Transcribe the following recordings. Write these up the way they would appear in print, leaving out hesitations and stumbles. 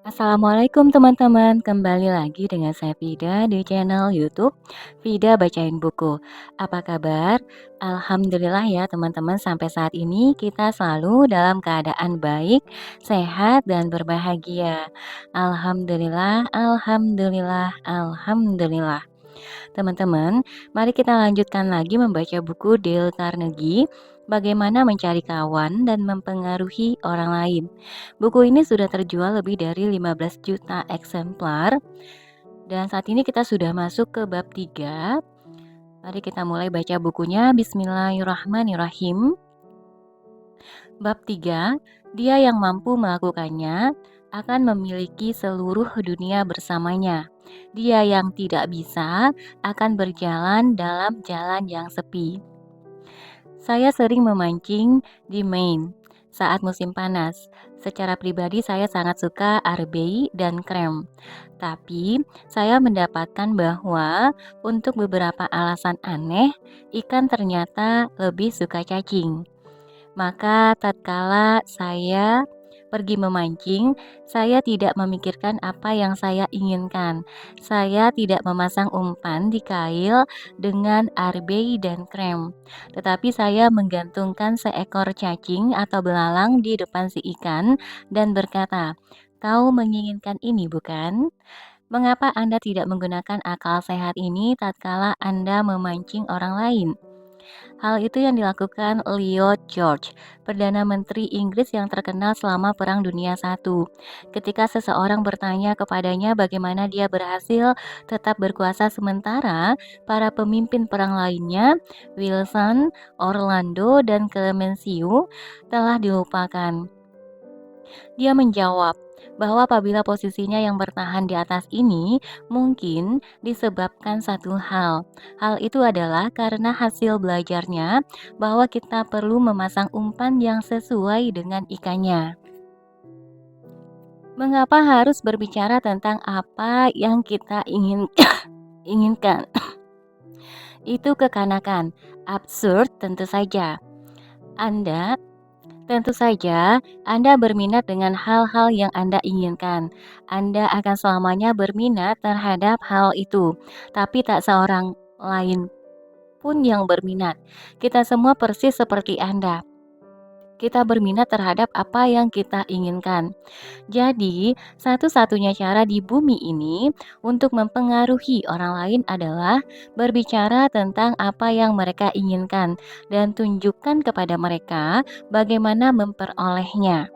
Assalamualaikum teman-teman, kembali lagi dengan saya Vida di channel YouTube Vida Bacain Buku. Apa kabar? Alhamdulillah ya teman-teman, sampai saat ini kita selalu dalam keadaan baik, sehat, dan berbahagia. Alhamdulillah, alhamdulillah, alhamdulillah. Teman-teman, mari kita lanjutkan lagi membaca buku Dale Carnegie, Bagaimana Mencari Kawan dan Mempengaruhi Orang Lain. Buku ini sudah terjual lebih dari 15 juta eksemplar dan saat ini kita sudah masuk ke bab 3. Mari kita mulai baca bukunya. Bismillahirrahmanirrahim. Bab 3, dia yang mampu melakukannya akan memiliki seluruh dunia bersamanya. Dia yang tidak bisa akan berjalan dalam jalan yang sepi. Saya sering memancing di Maine saat musim panas. Secara pribadi saya sangat suka arbei dan krem. Tapi saya mendapatkan bahwa untuk beberapa alasan aneh, ikan ternyata lebih suka cacing. Maka tatkala saya pergi memancing, saya tidak memikirkan apa yang saya inginkan. Saya tidak memasang umpan di kail dengan arbei dan krem, tetapi saya menggantungkan seekor cacing atau belalang di depan si ikan dan berkata, "Kau menginginkan ini, bukan? Mengapa Anda tidak menggunakan akal sehat ini tatkala Anda memancing orang lain?" Hal itu yang dilakukan Lloyd George, Perdana Menteri Inggris yang terkenal selama Perang Dunia I. Ketika seseorang bertanya kepadanya bagaimana dia berhasil tetap berkuasa sementara para pemimpin perang lainnya, Wilson, Orlando, dan Clemenceau telah dilupakan. Dia menjawab bahwa apabila posisinya yang bertahan di atas ini mungkin disebabkan satu hal. Hal itu adalah karena hasil belajarnya bahwa kita perlu memasang umpan yang sesuai dengan ikannya. Mengapa harus berbicara tentang apa yang kita inginkan? Itu kekanakan. Absurd tentu saja. Anda Tentu saja, Anda berminat dengan hal-hal yang Anda inginkan. Anda akan selamanya berminat terhadap hal itu, tapi tak seorang lain pun yang berminat. Kita semua persis seperti Anda. Kita berminat terhadap apa yang kita inginkan. Jadi, satu-satunya cara di bumi ini untuk mempengaruhi orang lain adalah berbicara tentang apa yang mereka inginkan dan tunjukkan kepada mereka bagaimana memperolehnya.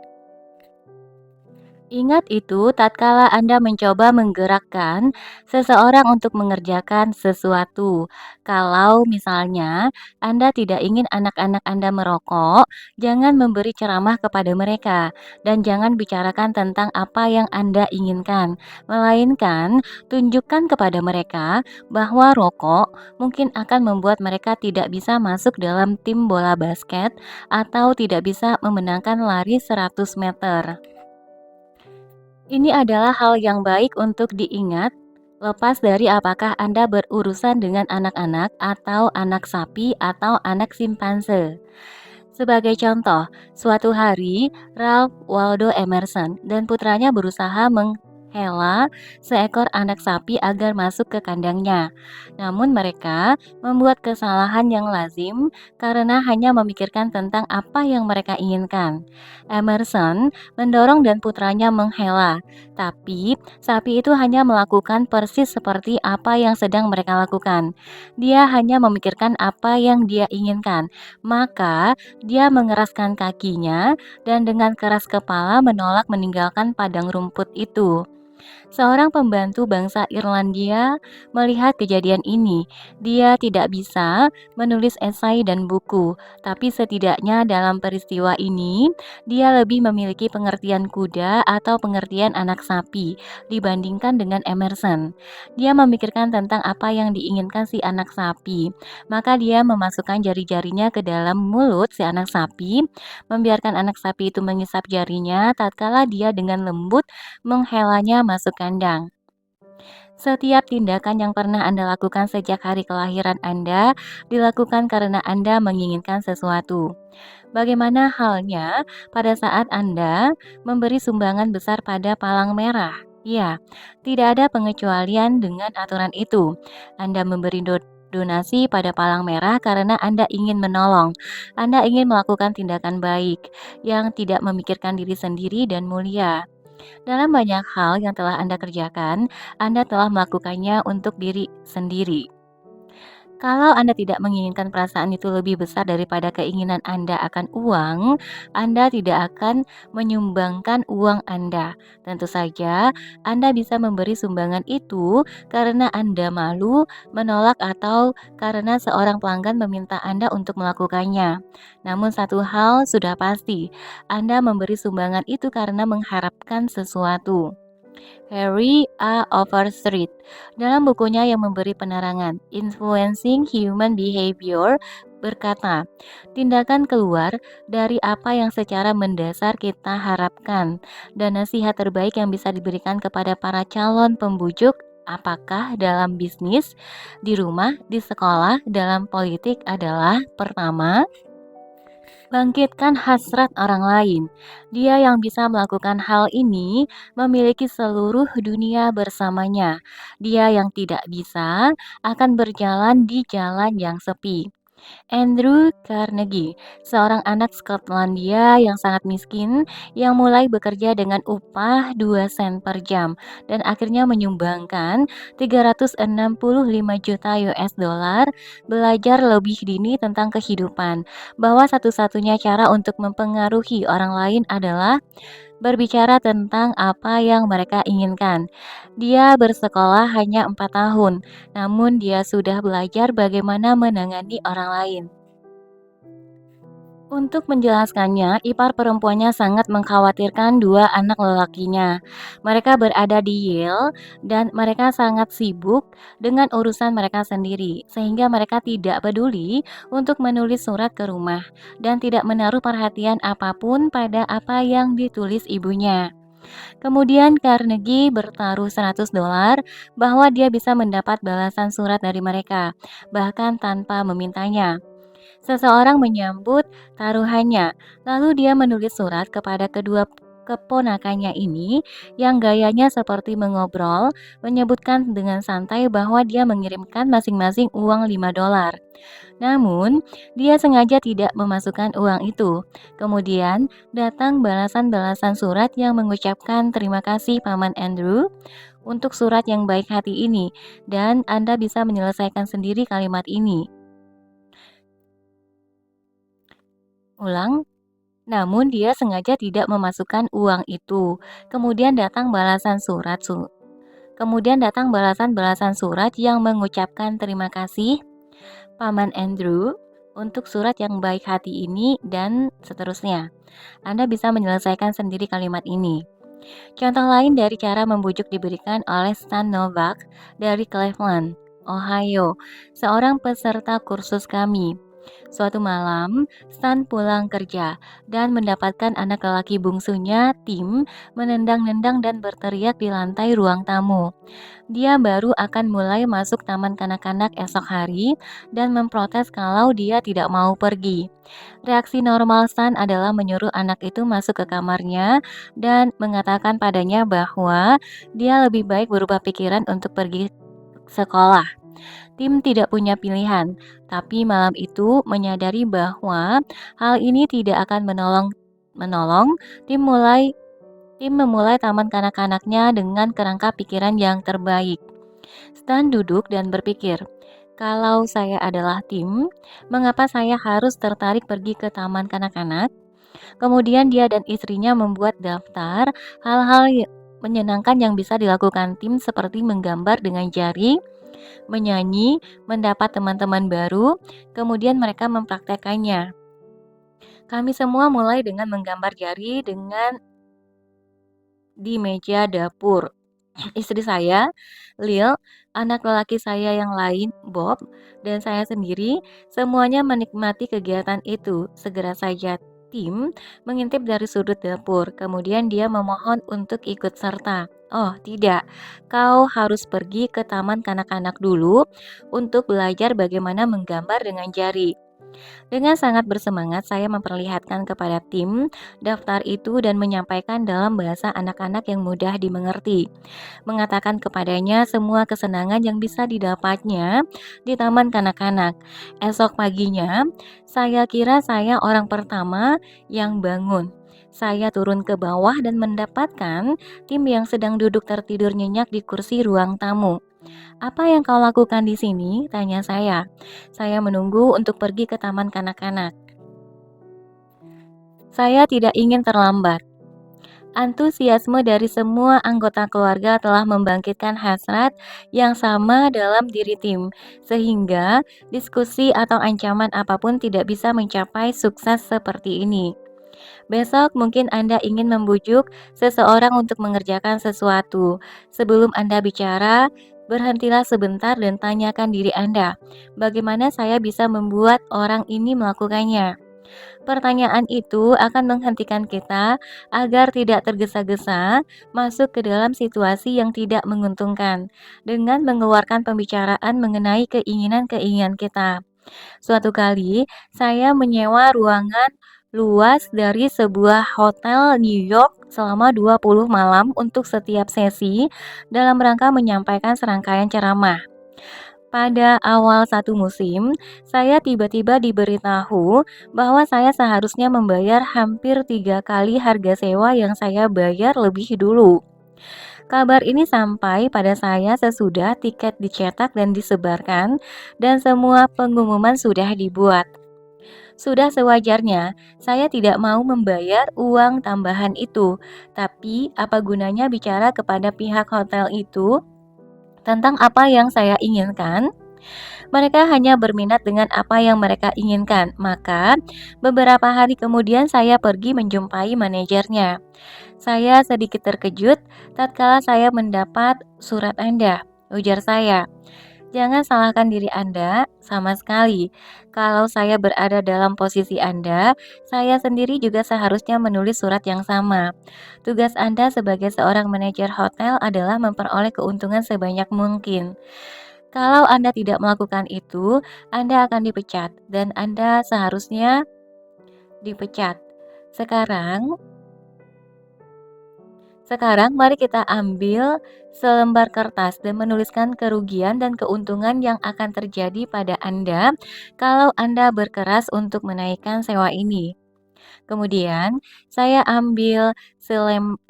Ingat itu tatkala Anda mencoba menggerakkan seseorang untuk mengerjakan sesuatu. Kalau misalnya Anda tidak ingin anak-anak Anda merokok, jangan memberi ceramah kepada mereka dan jangan bicarakan tentang apa yang Anda inginkan, melainkan tunjukkan kepada mereka bahwa rokok mungkin akan membuat mereka tidak bisa masuk dalam tim bola basket atau tidak bisa memenangkan lari 100 meter. Ini adalah hal yang baik untuk diingat, lepas dari apakah Anda berurusan dengan anak-anak atau anak sapi atau anak simpanse. Sebagai contoh, suatu hari Ralph Waldo Emerson dan putranya berusaha menghela seekor anak sapi agar masuk ke kandangnya. Namun mereka membuat kesalahan yang lazim karena hanya memikirkan tentang apa yang mereka inginkan. Emerson mendorong dan putranya menghela, tapi sapi itu hanya melakukan persis seperti apa yang sedang mereka lakukan. Dia hanya memikirkan apa yang dia inginkan. Maka dia mengeraskan kakinya dan dengan keras kepala menolak meninggalkan padang rumput itu. Seorang pembantu bangsa Irlandia melihat kejadian ini. Dia tidak bisa menulis esai dan buku, tapi setidaknya dalam peristiwa ini, dia lebih memiliki pengertian kuda atau pengertian anak sapi dibandingkan dengan Emerson. Dia memikirkan tentang apa yang diinginkan si anak sapi, maka dia memasukkan jari-jarinya ke dalam mulut si anak sapi, membiarkan anak sapi itu mengisap jarinya tatkala dia dengan lembut menghelanya masuk kandang. Setiap tindakan yang pernah Anda lakukan sejak hari kelahiran Anda dilakukan karena Anda menginginkan sesuatu. Bagaimana halnya pada saat Anda memberi sumbangan besar pada palang merah? Ya, tidak ada pengecualian dengan aturan itu. Anda memberi donasi pada palang merah karena Anda ingin menolong. Anda ingin melakukan tindakan baik yang tidak memikirkan diri sendiri dan mulia. Dalam banyak hal yang telah Anda kerjakan, Anda telah melakukannya untuk diri sendiri. Kalau Anda tidak menginginkan perasaan itu lebih besar daripada keinginan Anda akan uang, Anda tidak akan menyumbangkan uang Anda. Tentu saja, Anda bisa memberi sumbangan itu karena Anda malu, menolak, atau karena seorang pelanggan meminta Anda untuk melakukannya. Namun, satu hal sudah pasti: Anda memberi sumbangan itu karena mengharapkan sesuatu. Harry A. Overstreet dalam bukunya yang memberi penerangan Influencing Human Behavior berkata, tindakan keluar dari apa yang secara mendasar kita harapkan dan nasihat terbaik yang bisa diberikan kepada para calon pembujuk apakah dalam bisnis, di rumah, di sekolah, dalam politik adalah pertama, bangkitkan hasrat orang lain. Dia yang bisa melakukan hal ini memiliki seluruh dunia bersamanya. Dia yang tidak bisa akan berjalan di jalan yang sepi. Andrew Carnegie, seorang anak Skotlandia yang sangat miskin yang mulai bekerja dengan upah 2 sen per jam dan akhirnya menyumbangkan 365 juta US dollar, belajar lebih dini tentang kehidupan, bahwa satu-satunya cara untuk mempengaruhi orang lain adalah berbicara tentang apa yang mereka inginkan. Dia bersekolah hanya 4 tahun, namun dia sudah belajar bagaimana menangani orang lain. Untuk menjelaskannya, ipar perempuannya sangat mengkhawatirkan dua anak lelakinya. Mereka berada di Yale dan mereka sangat sibuk dengan urusan mereka sendiri, sehingga mereka tidak peduli untuk menulis surat ke rumah dan tidak menaruh perhatian apapun pada apa yang ditulis ibunya. Kemudian Carnegie bertaruh 100 dolar bahwa dia bisa mendapat balasan surat dari mereka, bahkan tanpa memintanya. Seseorang menyambut taruhannya, lalu dia menulis surat kepada kedua keponakannya ini yang gayanya seperti mengobrol, menyebutkan dengan santai bahwa dia mengirimkan masing-masing uang 5 dolar. Namun, dia sengaja tidak memasukkan uang itu. Kemudian, datang balasan-balasan surat yang mengucapkan terima kasih Paman Andrew untuk surat yang baik hati ini, dan Anda bisa menyelesaikan sendiri kalimat ini. Ulang, namun dia sengaja tidak memasukkan uang itu. Kemudian datang balasan-balasan surat yang mengucapkan terima kasih Paman Andrew untuk surat yang baik hati ini dan seterusnya. Anda bisa menyelesaikan sendiri kalimat ini. Contoh lain dari cara membujuk diberikan oleh Stan Novak dari Cleveland, Ohio, seorang peserta kursus kami. Suatu malam, Stan pulang kerja dan mendapatkan anak lelaki bungsunya, Tim, menendang-nendang dan berteriak di lantai ruang tamu. Dia baru akan mulai masuk taman kanak-kanak esok hari dan memprotes kalau dia tidak mau pergi. Reaksi normal Stan adalah menyuruh anak itu masuk ke kamarnya dan mengatakan padanya bahwa dia lebih baik berubah pikiran untuk pergi sekolah. Tim tidak punya pilihan, tapi malam itu menyadari bahwa hal ini tidak akan menolong. Tim memulai taman kanak-kanaknya dengan kerangka pikiran yang terbaik. Stan duduk dan berpikir, kalau saya adalah tim, mengapa saya harus tertarik pergi ke taman kanak-kanak? Kemudian dia dan istrinya membuat daftar hal-hal menyenangkan yang bisa dilakukan tim seperti menggambar dengan jari, menyanyi, mendapat teman-teman baru, kemudian mereka mempraktekannya. Kami semua mulai dengan menggambar jari dengan di meja dapur. Istri saya, Lil, anak lelaki saya yang lain, Bob, dan saya sendiri, semuanya menikmati kegiatan itu. Segera saja tim mengintip dari sudut dapur, kemudian dia memohon untuk ikut serta. Oh, tidak. Kau harus pergi ke taman kanak-kanak dulu untuk belajar bagaimana menggambar dengan jari. Dengan sangat bersemangat, saya memperlihatkan kepada tim daftar itu dan menyampaikan dalam bahasa anak-anak yang mudah dimengerti. Mengatakan kepadanya semua kesenangan yang bisa didapatnya di taman kanak-kanak. Esok paginya, saya kira saya orang pertama yang bangun. Saya turun ke bawah dan mendapatkan tim yang sedang duduk tertidur nyenyak di kursi ruang tamu. "Apa yang kau lakukan di sini?" tanya saya. "Saya menunggu untuk pergi ke taman kanak-kanak. Saya tidak ingin terlambat." Antusiasme dari semua anggota keluarga telah membangkitkan hasrat yang sama dalam diri tim, sehingga diskusi atau ancaman apapun tidak bisa mencapai sukses seperti ini. Besok mungkin Anda ingin membujuk seseorang untuk mengerjakan sesuatu. Sebelum Anda bicara, berhentilah sebentar dan tanyakan diri Anda, bagaimana saya bisa membuat orang ini melakukannya? Pertanyaan itu akan menghentikan kita agar tidak tergesa-gesa masuk ke dalam situasi yang tidak menguntungkan dengan mengeluarkan pembicaraan mengenai keinginan-keinginan kita. Suatu kali, saya menyewa ruangan luas dari sebuah hotel New York selama 20 malam untuk setiap sesi dalam rangka menyampaikan serangkaian ceramah. Pada awal satu musim, saya tiba-tiba diberitahu bahwa saya seharusnya membayar hampir 3 kali harga sewa yang saya bayar lebih dulu. Kabar ini sampai pada saya sesudah tiket dicetak dan disebarkan, dan semua pengumuman sudah dibuat. Sudah sewajarnya, saya tidak mau membayar uang tambahan itu. Tapi, apa gunanya bicara kepada pihak hotel itu tentang apa yang saya inginkan? Mereka hanya berminat dengan apa yang mereka inginkan. Maka, beberapa hari kemudian saya pergi menjumpai manajernya. "Saya sedikit terkejut tatkala saya mendapat surat Anda," ujar saya. "Jangan salahkan diri Anda sama sekali. Kalau saya berada dalam posisi Anda, saya sendiri juga seharusnya menulis surat yang sama. Tugas Anda sebagai seorang manajer hotel adalah memperoleh keuntungan sebanyak mungkin. Kalau Anda tidak melakukan itu, Anda akan dipecat, dan Anda seharusnya dipecat. Sekarang, sekarang mari kita ambil selembar kertas dan menuliskan kerugian dan keuntungan yang akan terjadi pada Anda kalau Anda berkeras untuk menaikkan sewa ini." Kemudian, saya ambil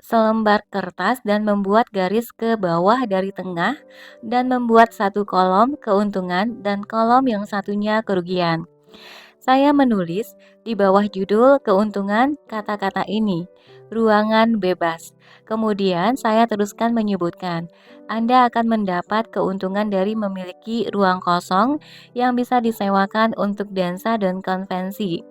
selembar kertas dan membuat garis ke bawah dari tengah dan membuat satu kolom keuntungan dan kolom yang satunya kerugian. Saya menulis di bawah judul keuntungan kata-kata ini, "Ruangan bebas." Kemudian saya teruskan menyebutkan, Anda akan mendapat keuntungan dari memiliki ruang kosong yang bisa disewakan untuk dansa dan konvensi.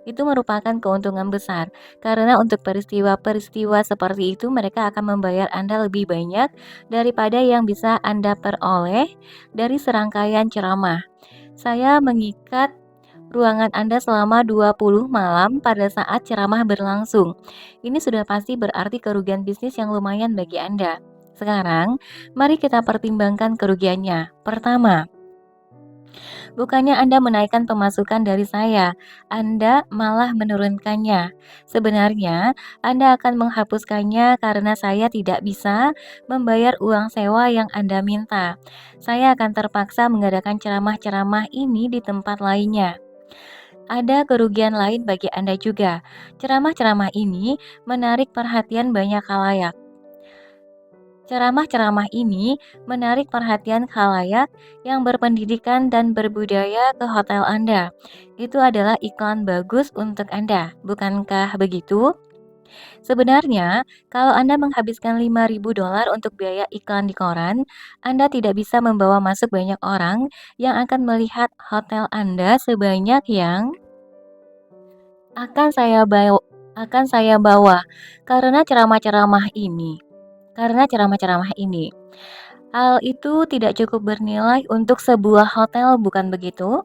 Itu merupakan keuntungan besar, karena untuk peristiwa-peristiwa seperti itu mereka akan membayar Anda lebih banyak daripada yang bisa Anda peroleh dari serangkaian ceramah. Saya mengikat ruangan Anda selama 20 malam pada saat ceramah berlangsung. Ini sudah pasti berarti kerugian bisnis yang lumayan bagi Anda. Sekarang, mari kita pertimbangkan kerugiannya. Pertama, bukannya Anda menaikkan pemasukan dari saya, Anda malah menurunkannya. Sebenarnya, Anda akan menghapuskannya karena saya tidak bisa membayar uang sewa yang Anda minta. Saya akan terpaksa mengadakan ceramah-ceramah ini di tempat lainnya. Ada kerugian lain bagi Anda juga. Ceramah-ceramah ini menarik perhatian banyak khalayak. Ceramah-ceramah ini menarik perhatian khalayak yang berpendidikan dan berbudaya ke hotel Anda. Itu adalah iklan bagus untuk Anda, bukankah begitu? Sebenarnya, kalau Anda menghabiskan $5.000 untuk biaya iklan di koran, Anda tidak bisa membawa masuk banyak orang yang akan melihat hotel Anda sebanyak yang akan saya bawa karena ceramah-ceramah ini. Hal itu tidak cukup bernilai untuk sebuah hotel, bukan begitu?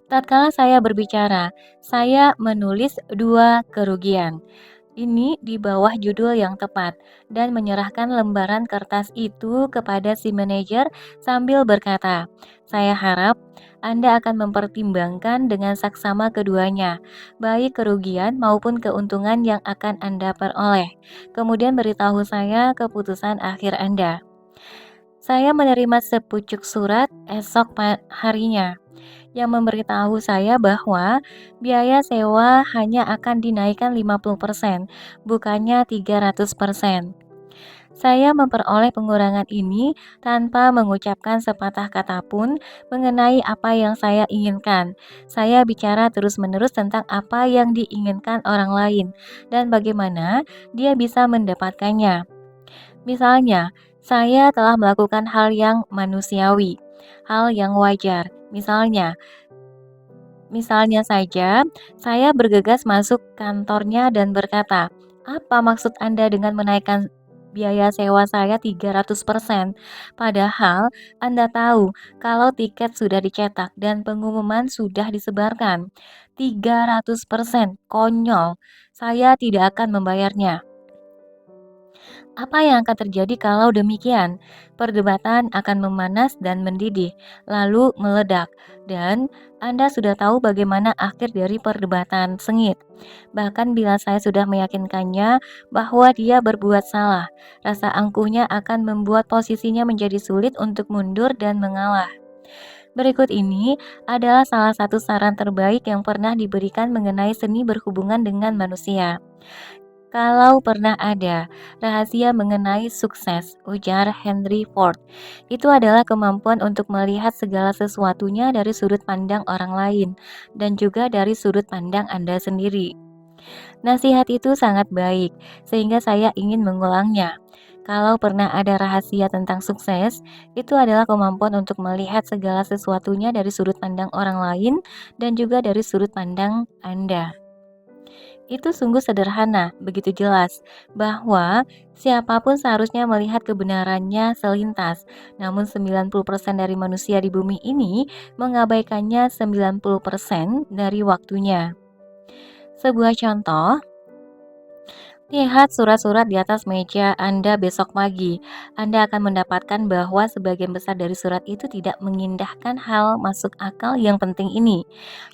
Tatkala saya berbicara, saya menulis dua kerugian. Ini di bawah judul yang tepat dan menyerahkan lembaran kertas itu kepada si manajer sambil berkata, "Saya harap Anda akan mempertimbangkan dengan saksama keduanya, baik kerugian maupun keuntungan yang akan Anda peroleh. Kemudian beritahu saya keputusan akhir Anda." Saya menerima sepucuk surat esok harinya yang memberitahu saya bahwa biaya sewa hanya akan dinaikkan 50%, bukannya 300%. Saya memperoleh pengurangan ini tanpa mengucapkan sepatah kata pun mengenai apa yang saya inginkan. Saya bicara terus-menerus tentang apa yang diinginkan orang lain dan bagaimana dia bisa mendapatkannya. Misalnya, saya telah melakukan hal yang manusiawi, hal yang wajar. Misalnya saja, saya bergegas masuk kantornya dan berkata, "Apa maksud Anda dengan menaikkan biaya sewa saya 300%? Padahal Anda tahu kalau tiket sudah dicetak dan pengumuman sudah disebarkan. 300%, konyol. Saya tidak akan membayarnya." Apa yang akan terjadi kalau demikian? Perdebatan akan memanas dan mendidih, lalu meledak, dan Anda sudah tahu bagaimana akhir dari perdebatan sengit. Bahkan bila saya sudah meyakinkannya bahwa dia berbuat salah, rasa angkuhnya akan membuat posisinya menjadi sulit untuk mundur dan mengalah. Berikut ini adalah salah satu saran terbaik yang pernah diberikan mengenai seni berhubungan dengan manusia. Kalau pernah ada rahasia mengenai sukses, ujar Henry Ford, itu adalah kemampuan untuk melihat segala sesuatunya dari sudut pandang orang lain dan juga dari sudut pandang Anda sendiri. Nasihat itu sangat baik, sehingga saya ingin mengulangnya. Kalau pernah ada rahasia tentang sukses, itu adalah kemampuan untuk melihat segala sesuatunya dari sudut pandang orang lain dan juga dari sudut pandang Anda. Itu sungguh sederhana, begitu jelas, bahwa siapapun seharusnya melihat kebenarannya selintas. Namun 90% dari manusia di bumi ini mengabaikannya 90% dari waktunya. Sebuah contoh, lihat surat-surat di atas meja Anda besok pagi. Anda akan mendapatkan bahwa sebagian besar dari surat itu tidak mengindahkan hal masuk akal yang penting ini.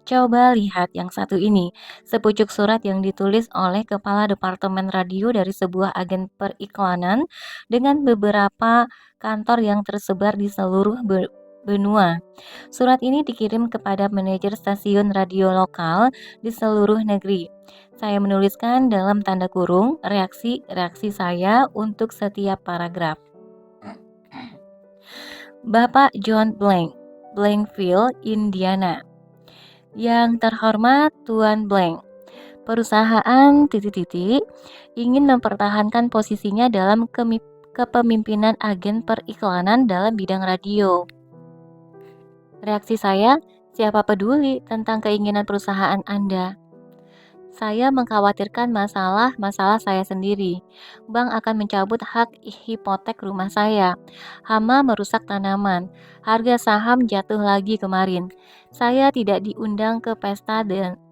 Coba lihat yang satu ini, sepucuk surat yang ditulis oleh kepala departemen radio dari sebuah agen periklanan dengan beberapa kantor yang tersebar di seluruh benua. Surat ini dikirim kepada manajer stasiun radio lokal di seluruh negeri. Saya menuliskan dalam tanda kurung reaksi-reaksi saya untuk setiap paragraf. Bapak John Blank, Blankville, Indiana. Yang terhormat Tuan Blank, perusahaan titik-titik ingin mempertahankan posisinya dalam kepemimpinan agen periklanan dalam bidang radio. Reaksi saya, siapa peduli tentang keinginan perusahaan Anda? Saya mengkhawatirkan masalah-masalah saya sendiri. Bank akan mencabut hak hipotek rumah saya. Hama merusak tanaman. Harga saham jatuh lagi kemarin. Saya tidak diundang ke pesta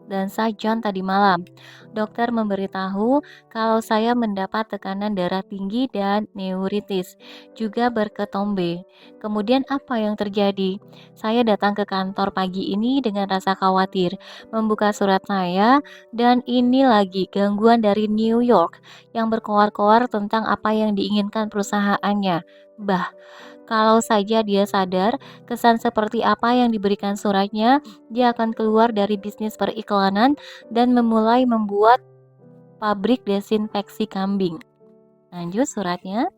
dansa John tadi malam. Dokter memberitahu kalau saya mendapat tekanan darah tinggi dan neuritis, juga berketombe. Kemudian apa yang terjadi? Saya datang ke kantor pagi ini dengan rasa khawatir, membuka surat saya, dan ini lagi gangguan dari New York yang berkoar-koar tentang apa yang diinginkan perusahaannya. Bah, kalau saja dia sadar kesan seperti apa yang diberikan suratnya, dia akan keluar dari bisnis periklanan dan memulai membuat pabrik desinfeksi kambing. Lanjut suratnya.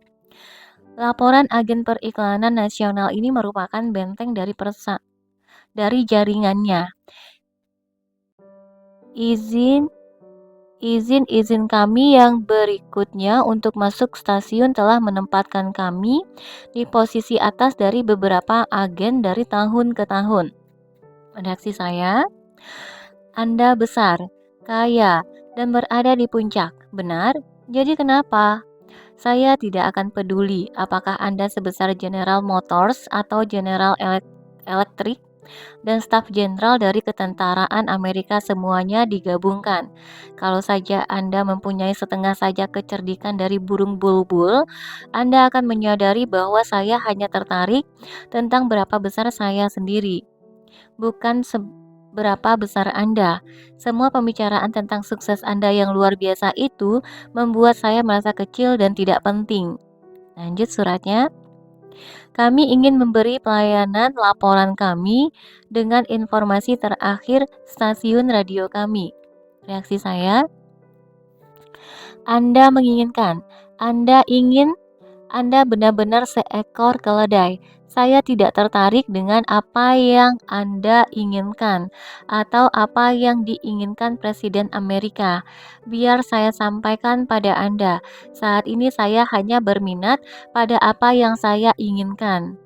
Laporan agen periklanan nasional ini merupakan benteng dari jaringannya. Izin Izin-izin kami yang berikutnya untuk masuk stasiun telah menempatkan kami di posisi atas dari beberapa agen dari tahun ke tahun. Reaksi saya, Anda besar, kaya, dan berada di puncak, benar? Jadi kenapa? Saya tidak akan peduli apakah Anda sebesar General Motors atau General Electric. dan staf jenderal dari ketentaraan Amerika semuanya digabungkan. Kalau saja Anda mempunyai setengah saja kecerdikan dari burung bulbul, Anda akan menyadari bahwa saya hanya tertarik tentang berapa besar saya sendiri, bukan seberapa besar Anda. Semua pembicaraan tentang sukses Anda yang luar biasa itu membuat saya merasa kecil dan tidak penting. Lanjut suratnya. Kami ingin memberi pelayanan laporan kami dengan informasi terakhir stasiun radio kami. Reaksi saya, Anda menginginkan, Anda ingin, Anda benar-benar seekor keledai. Saya tidak tertarik dengan apa yang Anda inginkan atau apa yang diinginkan Presiden Amerika. Biar saya sampaikan pada Anda, saat ini saya hanya berminat pada apa yang saya inginkan.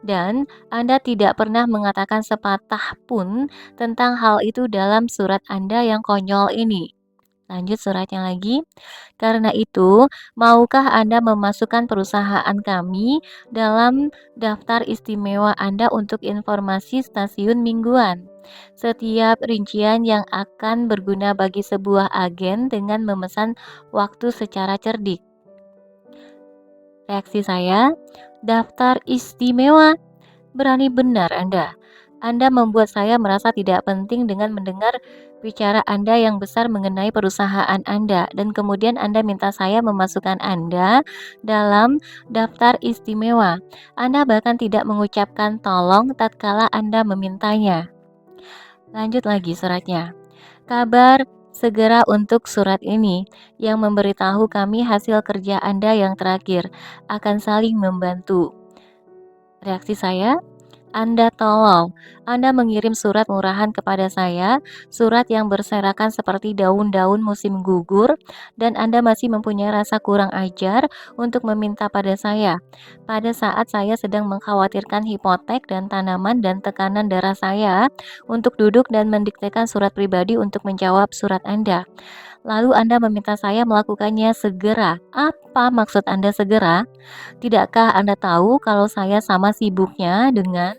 Dan Anda tidak pernah mengatakan sepatah pun tentang hal itu dalam surat Anda yang konyol ini. Lanjut suratnya lagi. Karena itu, maukah Anda memasukkan perusahaan kami dalam daftar istimewa Anda untuk informasi stasiun mingguan? Setiap rincian yang akan berguna bagi sebuah agen dengan memesan waktu secara cerdik. Reaksi saya, daftar istimewa. Berani benar Anda. Anda membuat saya merasa tidak penting dengan mendengar bicara Anda yang besar mengenai perusahaan Anda, dan kemudian Anda minta saya memasukkan Anda dalam daftar istimewa. Anda bahkan tidak mengucapkan tolong tatkala Anda memintanya. Lanjut lagi suratnya. Kabar segera untuk surat ini yang memberitahu kami hasil kerja Anda yang terakhir akan saling membantu. Reaksi saya, Anda tolol. Anda mengirim surat murahan kepada saya, surat yang berserakan seperti daun-daun musim gugur, dan Anda masih mempunyai rasa kurang ajar untuk meminta pada saya. Pada saat saya sedang mengkhawatirkan hipotek dan tanaman dan tekanan darah saya untuk duduk dan mendiktekan surat pribadi untuk menjawab surat Anda. Lalu Anda meminta saya melakukannya segera. Apa maksud Anda segera? Tidakkah Anda tahu kalau saya sama sibuknya dengan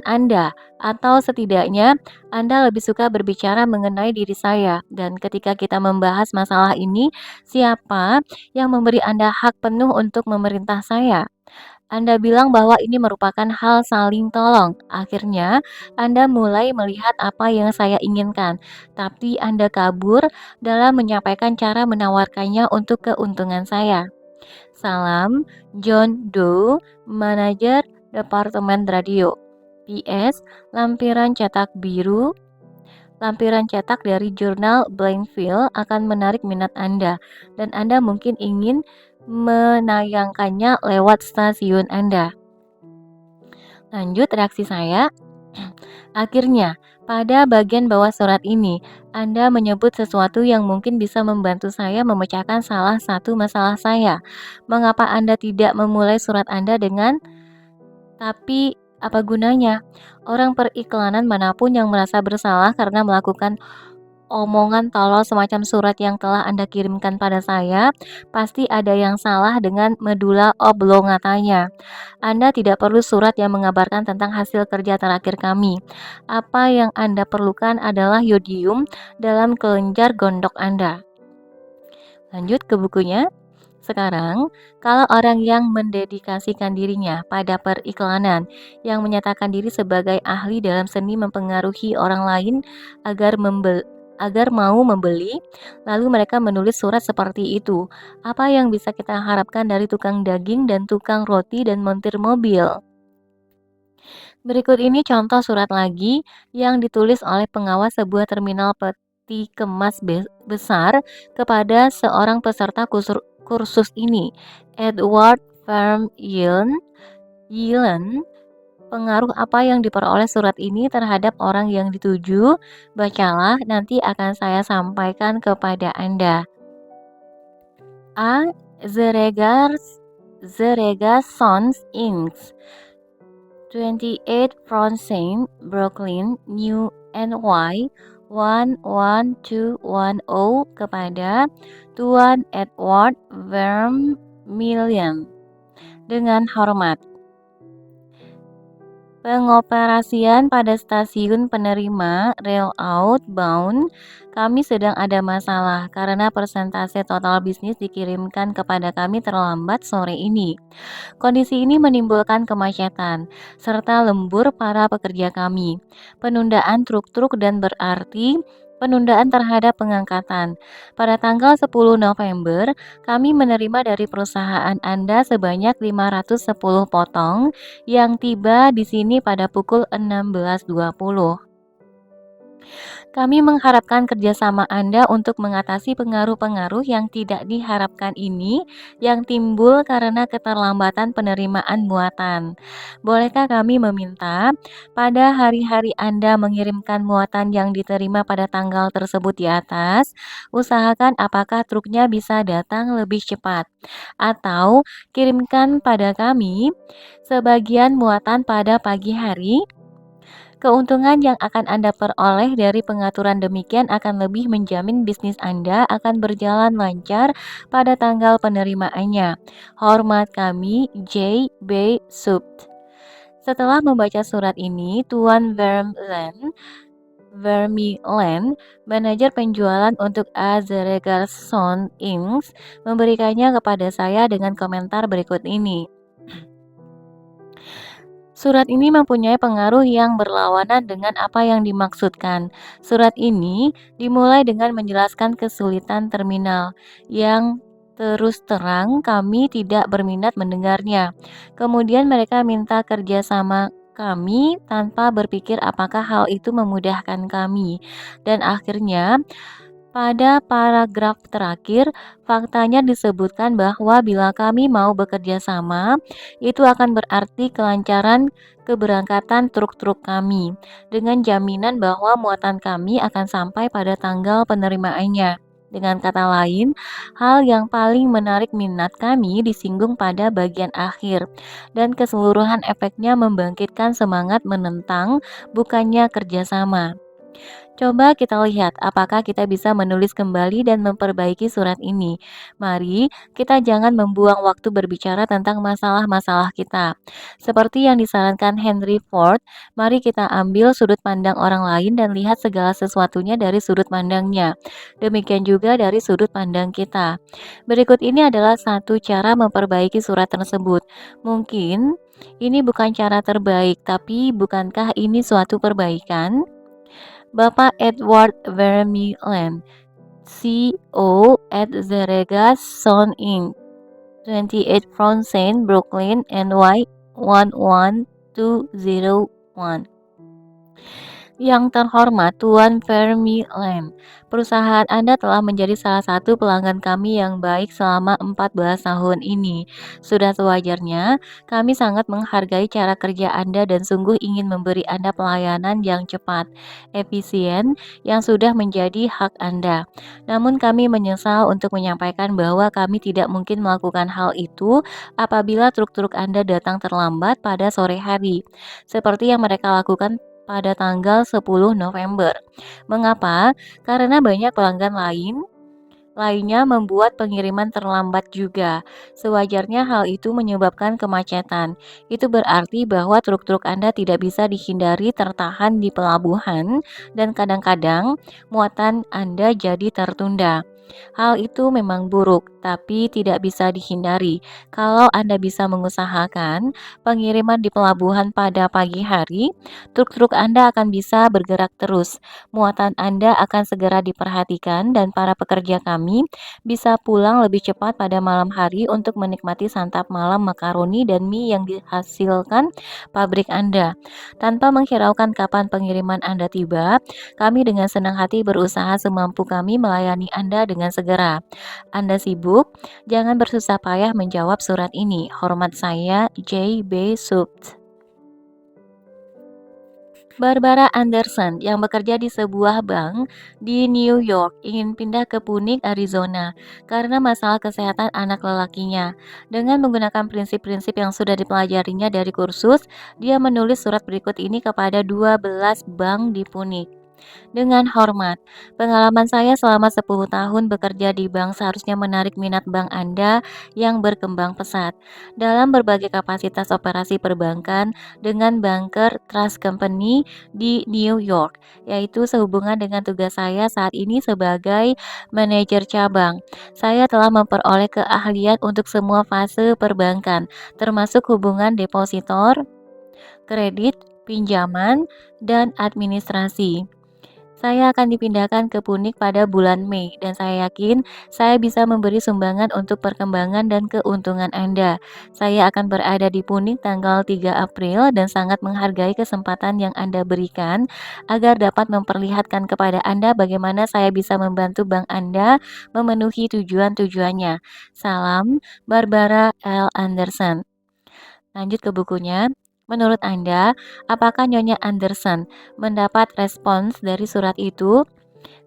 Anda, atau setidaknya Anda lebih suka berbicara mengenai diri saya. Dan ketika kita membahas masalah ini, siapa yang memberi Anda hak penuh untuk memerintah saya? Anda bilang bahwa ini merupakan hal saling tolong. Akhirnya, Anda mulai melihat apa yang saya inginkan, tapi Anda kabur dalam menyampaikan cara menawarkannya untuk keuntungan saya. Salam, John Doe, manajer Departemen Radio. PS, lampiran cetak dari jurnal Blankfield akan menarik minat Anda, dan Anda mungkin ingin menayangkannya lewat stasiun Anda. Lanjut reaksi saya. Akhirnya, pada bagian bawah surat ini, Anda menyebut sesuatu yang mungkin bisa membantu saya memecahkan salah satu masalah saya. Mengapa Anda tidak memulai surat Anda dengan "tapi apa gunanya?" Orang periklanan manapun yang merasa bersalah karena melakukan omongan tolol semacam surat yang telah Anda kirimkan pada saya, pasti ada yang salah dengan medula oblongatanya. Anda tidak perlu surat yang mengabarkan tentang hasil kerja terakhir kami. Apa yang Anda perlukan adalah yodium dalam kelenjar gondok Anda. Lanjut ke bukunya. Sekarang, kalau orang yang mendedikasikan dirinya pada periklanan, yang menyatakan diri sebagai ahli dalam seni mempengaruhi orang lain agar mau membeli, lalu mereka menulis surat seperti itu, apa yang bisa kita harapkan dari tukang daging dan tukang roti dan montir mobil? Berikut ini contoh surat lagi yang ditulis oleh pengawas sebuah terminal peti kemas besar kepada seorang peserta kursus ini, Edward Yellen. Pengaruh apa yang diperoleh surat ini terhadap orang yang dituju? Bacalah, nanti akan saya sampaikan kepada Anda. A. The Regasons Inc. 28 Front St. Brooklyn, New NY 11210 kepada Tuan Edward Vermillion. Dengan hormat, Pengoperasian pada stasiun penerima rel outbound, kami sedang ada masalah karena persentase total bisnis dikirimkan kepada kami terlambat sore ini. Kondisi ini menimbulkan kemacetan serta lembur para pekerja kami. Penundaan truk-truk dan berarti penundaan terhadap pengangkatan. Pada tanggal 10 November, kami menerima dari perusahaan Anda sebanyak 510 potong yang tiba di sini pada pukul 16.20. Kami mengharapkan kerjasama Anda untuk mengatasi pengaruh-pengaruh yang tidak diharapkan ini yang timbul karena keterlambatan penerimaan muatan. Bolehkah kami meminta pada hari-hari Anda mengirimkan muatan yang diterima pada tanggal tersebut di atas, usahakan apakah truknya bisa datang lebih cepat, atau kirimkan pada kami sebagian muatan pada pagi hari. Keuntungan yang akan Anda peroleh dari pengaturan demikian akan lebih menjamin bisnis Anda akan berjalan lancar pada tanggal penerimaannya. Hormat kami, J. B. Supt. Setelah membaca surat ini, Tuan Vermeulen, manajer penjualan untuk Azeregarson Inc., memberikannya kepada saya dengan komentar berikut ini. Surat ini mempunyai pengaruh yang berlawanan dengan apa yang dimaksudkan. Surat ini dimulai dengan menjelaskan kesulitan terminal yang terus terang kami tidak berminat mendengarnya. Kemudian mereka minta kerjasama kami tanpa berpikir apakah hal itu memudahkan kami. Dan akhirnya pada paragraf terakhir, faktanya disebutkan bahwa bila kami mau bekerja sama, itu akan berarti kelancaran keberangkatan truk-truk kami, dengan jaminan bahwa muatan kami akan sampai pada tanggal penerimaannya. Dengan kata lain, hal yang paling menarik minat kami disinggung pada bagian akhir, dan keseluruhan efeknya membangkitkan semangat menentang, bukannya kerjasama. Coba kita lihat apakah kita bisa menulis kembali dan memperbaiki surat ini. Mari kita jangan membuang waktu berbicara tentang masalah-masalah kita. Seperti yang disarankan Henry Ford, mari kita ambil sudut pandang orang lain dan lihat segala sesuatunya dari sudut pandangnya. Demikian juga dari sudut pandang kita. Berikut ini adalah satu cara memperbaiki surat tersebut. Mungkin ini bukan cara terbaik, tapi bukankah ini suatu perbaikan? Bapak Edward Vermeulen, CEO at Zeregas Sound Inc., 28 Front Saint, Brooklyn, NY 11201. Yang terhormat Tuan Vermeulen, perusahaan Anda telah menjadi salah satu pelanggan kami yang baik selama 14 tahun ini. Sudah sewajarnya, kami sangat menghargai cara kerja Anda dan sungguh ingin memberi Anda pelayanan yang cepat, efisien, yang sudah menjadi hak Anda. Namun kami menyesal untuk menyampaikan bahwa kami tidak mungkin melakukan hal itu apabila truk-truk Anda datang terlambat pada sore hari, seperti yang mereka lakukan pada tanggal 10 November. Mengapa? Karena banyak pelanggan lainnya membuat pengiriman terlambat juga. Sewajarnya hal itu menyebabkan kemacetan. Itu berarti bahwa truk-truk Anda tidak bisa dihindari tertahan di pelabuhan dan kadang-kadang muatan Anda jadi tertunda. Hal itu memang buruk, tapi tidak bisa dihindari. Kalau Anda bisa mengusahakan pengiriman di pelabuhan pada pagi hari, truk-truk Anda akan bisa bergerak terus. Muatan Anda akan segera diperhatikan dan para pekerja kami bisa pulang lebih cepat pada malam hari untuk menikmati santap malam makaroni dan mie yang dihasilkan pabrik Anda. Tanpa menghiraukan kapan pengiriman Anda tiba, kami dengan senang hati berusaha semampu kami melayani Anda dengan segera. Anda sibuk? Jangan bersusah payah menjawab surat ini. Hormat saya, J. B. Supt. Barbara Anderson yang bekerja di sebuah bank di New York ingin pindah ke Phoenix, Arizona karena masalah kesehatan anak lelakinya. Dengan menggunakan prinsip-prinsip yang sudah dipelajarinya dari kursus, dia menulis surat berikut ini kepada 12 bank di Phoenix. Dengan hormat, pengalaman saya selama 10 tahun bekerja di bank seharusnya menarik minat bank Anda yang berkembang pesat dalam berbagai kapasitas operasi perbankan dengan banker trust company di New York, yaitu sehubungan dengan tugas saya saat ini sebagai manajer cabang. Saya telah memperoleh keahlian untuk semua fase perbankan, termasuk hubungan depositor, kredit, pinjaman, dan administrasi. Saya akan dipindahkan ke Punik pada bulan Mei, dan saya yakin saya bisa memberi sumbangan untuk perkembangan dan keuntungan Anda. Saya akan berada di Punik tanggal 3 April dan sangat menghargai kesempatan yang Anda berikan agar dapat memperlihatkan kepada Anda bagaimana saya bisa membantu bank Anda memenuhi tujuan-tujuannya. Salam, Barbara L. Anderson. Lanjut ke bukunya. Menurut Anda, apakah Nyonya Anderson mendapat respons dari surat itu?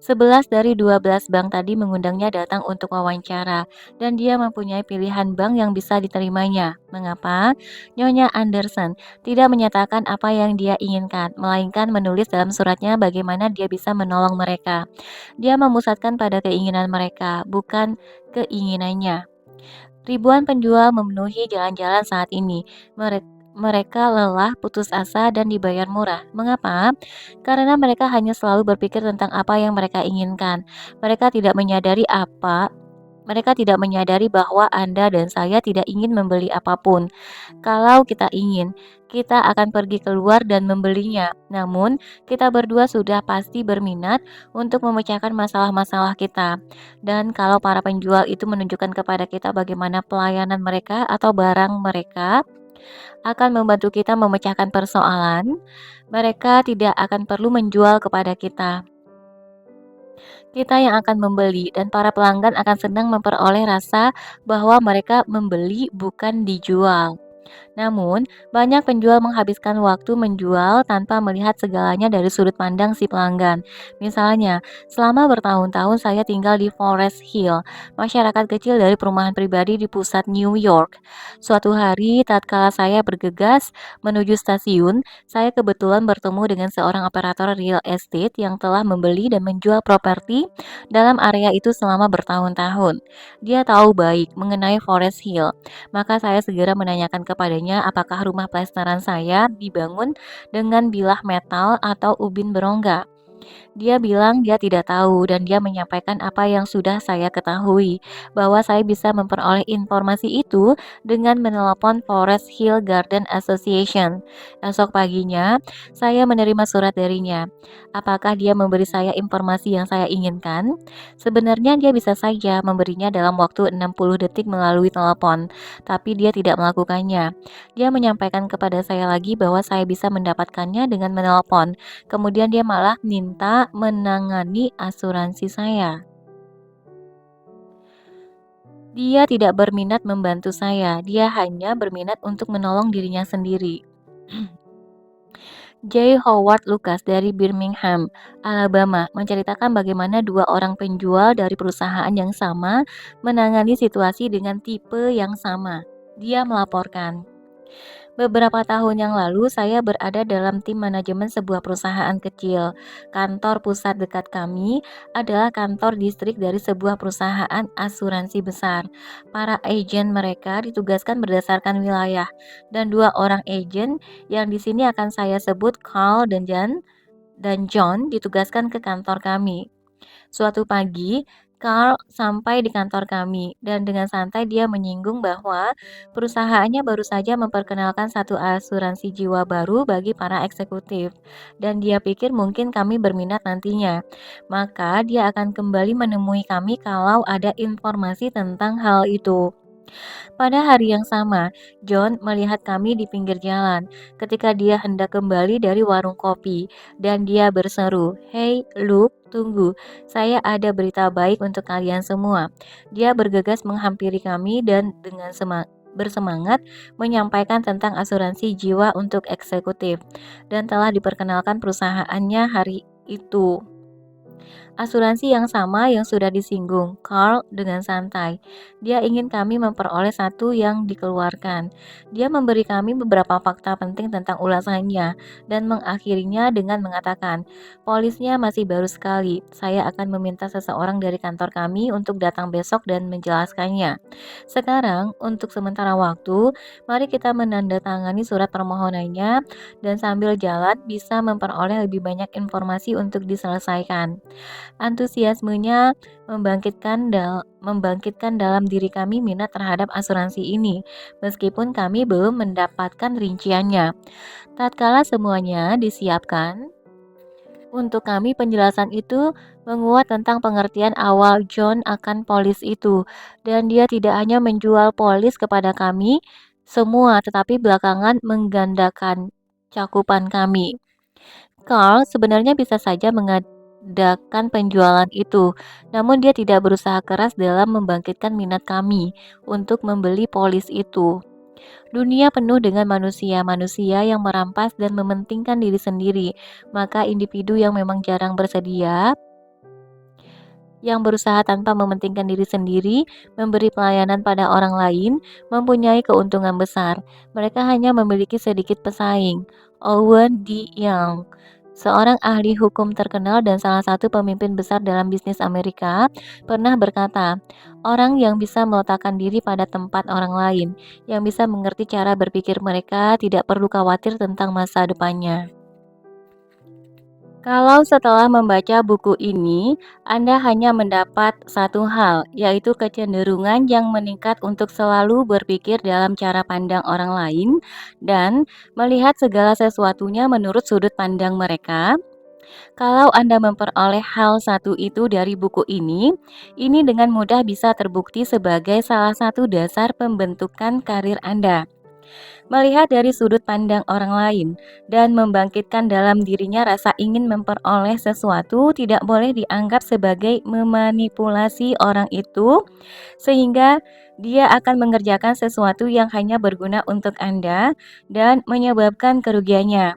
11 dari 12 bank tadi mengundangnya datang untuk wawancara, dan dia mempunyai pilihan bank yang bisa diterimanya. Mengapa? Nyonya Anderson tidak menyatakan apa yang dia inginkan, melainkan menulis dalam suratnya bagaimana dia bisa menolong mereka. Dia memusatkan pada keinginan mereka, bukan keinginannya. Ribuan penjual memenuhi jalan-jalan saat ini. Mereka lelah, putus asa, dan dibayar murah. Mengapa? Karena mereka hanya selalu berpikir tentang apa yang mereka inginkan. Mereka tidak menyadari apa mereka tidak menyadari bahwa Anda dan saya tidak ingin membeli apapun. Kalau kita ingin, kita akan pergi keluar dan membelinya. Namun, kita berdua sudah pasti berminat untuk memecahkan masalah-masalah kita. Dan kalau para penjual itu menunjukkan kepada kita bagaimana pelayanan mereka atau barang mereka akan membantu kita memecahkan persoalan, mereka tidak akan perlu menjual kepada kita. Kita yang akan membeli dan para pelanggan akan senang memperoleh rasa bahwa mereka membeli bukan dijual. Namun, banyak penjual menghabiskan waktu menjual tanpa melihat segalanya dari sudut pandang si pelanggan. Misalnya, selama bertahun-tahun saya tinggal di Forest Hill, masyarakat kecil dari perumahan pribadi di pusat New York. Suatu hari, tatkala saya bergegas menuju stasiun, saya kebetulan bertemu dengan seorang operator real estate yang telah membeli dan menjual properti dalam area itu selama bertahun-tahun. Dia tahu baik mengenai Forest Hill, maka saya segera menanyakan kepadanya apakah rumah plesteran saya dibangun dengan bilah metal atau ubin berongga. Dia bilang dia tidak tahu dan dia menyampaikan apa yang sudah saya ketahui, bahwa saya bisa memperoleh informasi itu dengan menelepon Forest Hill Garden Association. Esok paginya, saya menerima surat darinya. Apakah dia memberi saya informasi yang saya inginkan? Sebenarnya dia bisa saja memberinya dalam waktu 60 detik melalui telepon, tapi dia tidak melakukannya. Dia menyampaikan kepada saya lagi bahwa saya bisa mendapatkannya dengan menelpon. Kemudian dia malah minta menangani asuransi saya. Dia tidak berminat membantu saya, dia hanya berminat untuk menolong dirinya sendiri. J. Howard Lucas dari Birmingham, Alabama, menceritakan bagaimana dua orang penjual dari perusahaan yang sama menangani situasi dengan tipe yang sama. Dia melaporkan, beberapa tahun yang lalu, saya berada dalam tim manajemen sebuah perusahaan kecil. Kantor pusat dekat kami adalah kantor distrik dari sebuah perusahaan asuransi besar. Para agen mereka ditugaskan berdasarkan wilayah, dan dua orang agen yang di sini akan saya sebut Carl dan John ditugaskan ke kantor kami. Suatu pagi, Carl sampai di kantor kami dan dengan santai dia menyinggung bahwa perusahaannya baru saja memperkenalkan satu asuransi jiwa baru bagi para eksekutif dan dia pikir mungkin kami berminat nantinya. Maka dia akan kembali menemui kami kalau ada informasi tentang hal itu. Pada hari yang sama, John melihat kami di pinggir jalan ketika dia hendak kembali dari warung kopi, dan dia berseru, "Hei, Luke, tunggu, saya ada berita baik untuk kalian semua." Dia bergegas menghampiri kami dan dengan bersemangat menyampaikan tentang asuransi jiwa untuk eksekutif dan telah diperkenalkan perusahaannya hari itu. Asuransi yang sama yang sudah disinggung, Carl dengan santai. Dia ingin kami memperoleh satu yang dikeluarkan. Dia memberi kami beberapa fakta penting tentang ulasannya dan mengakhirinya dengan mengatakan, polisnya masih baru sekali. Saya akan meminta seseorang dari kantor kami untuk datang besok dan menjelaskannya. Sekarang, untuk sementara waktu, mari kita menandatangani surat permohonannya dan sambil jalan bisa memperoleh lebih banyak informasi untuk diselesaikan. Antusiasmenya membangkitkan dalam diri kami minat terhadap asuransi ini, meskipun kami belum mendapatkan rinciannya. Tatkala semuanya disiapkan, untuk kami penjelasan itu menguat tentang pengertian awal John akan polis itu, dan dia tidak hanya menjual polis kepada kami semua, tetapi belakangan menggandakan cakupan kami. Carl sebenarnya bisa saja mengadakan penjualan itu, namun dia tidak berusaha keras dalam membangkitkan minat kami untuk membeli polis itu. Dunia penuh dengan manusia-manusia yang merampas dan mementingkan diri sendiri, maka individu yang memang jarang bersedia yang berusaha tanpa mementingkan diri sendiri, memberi pelayanan pada orang lain, mempunyai keuntungan besar. Mereka hanya memiliki sedikit pesaing. Owen D. Young, seorang ahli hukum terkenal dan salah satu pemimpin besar dalam bisnis Amerika, pernah berkata, orang yang bisa meletakkan diri pada tempat orang lain, yang bisa mengerti cara berpikir mereka, tidak perlu khawatir tentang masa depannya. Kalau setelah membaca buku ini, Anda hanya mendapat satu hal, yaitu kecenderungan yang meningkat untuk selalu berpikir dalam cara pandang orang lain dan melihat segala sesuatunya menurut sudut pandang mereka. Kalau Anda memperoleh hal satu itu dari buku ini dengan mudah bisa terbukti sebagai salah satu dasar pembentukan karir Anda. Melihat dari sudut pandang orang lain dan membangkitkan dalam dirinya rasa ingin memperoleh sesuatu tidak boleh dianggap sebagai memanipulasi orang itu sehingga dia akan mengerjakan sesuatu yang hanya berguna untuk Anda dan menyebabkan kerugiannya.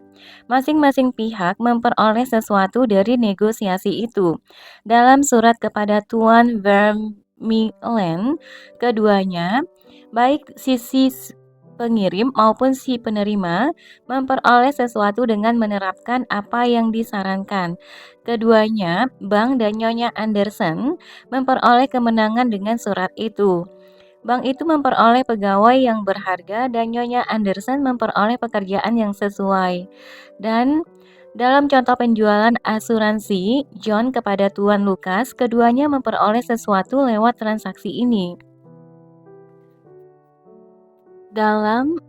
Masing-masing pihak memperoleh sesuatu dari negosiasi itu. Dalam surat kepada Tuan Vermeulen, keduanya, baik sisi pengirim maupun si penerima, memperoleh sesuatu dengan menerapkan apa yang disarankan. Keduanya, Bank dan Nyonya Anderson, memperoleh kemenangan dengan surat itu. Bank itu memperoleh pegawai yang berharga dan Nyonya Anderson memperoleh pekerjaan yang sesuai. Dan dalam contoh penjualan asuransi John kepada Tuan Lucas, keduanya memperoleh sesuatu lewat transaksi ini. Dalam